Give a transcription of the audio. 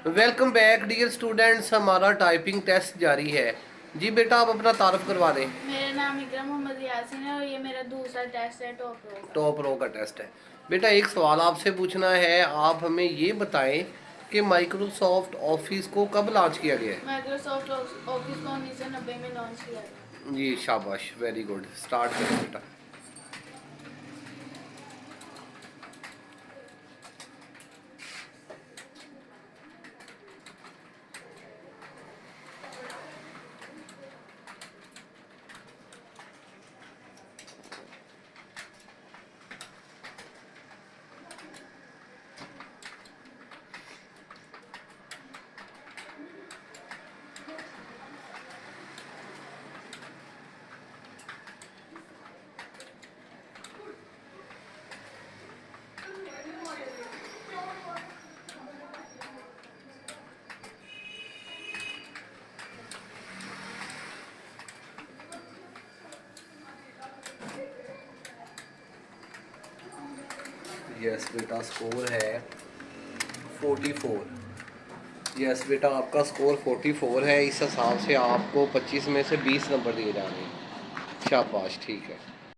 Welcome back dear students, हमारा typing test जारी है। जी बेटा, आप अपना तारुफ करवा दें। मेरा नाम इकराम मोहम्मद यासीन है और ये मेरा दूसरा टेस्ट है टॉप रो का। टॉप रो का टेस्ट है। बेटा एक सवाल आपसे पूछना है, आप हमें ये बताएं कि माइक्रोसॉफ्ट ऑफिस को कब लॉन्च किया गया है। माइक्रोसॉफ्ट ऑफिस को 1990 में लॉन्च किया था। जी शाबाश, वेरी गुड। स्टार्ट करें बेटा। यस बेटा, स्कोर है 44। यस बेटा, आपका स्कोर 44 है। इस हिसाब से आपको 25 में से 20 नंबर दिए जाने हैं। शाबाश, ठीक है।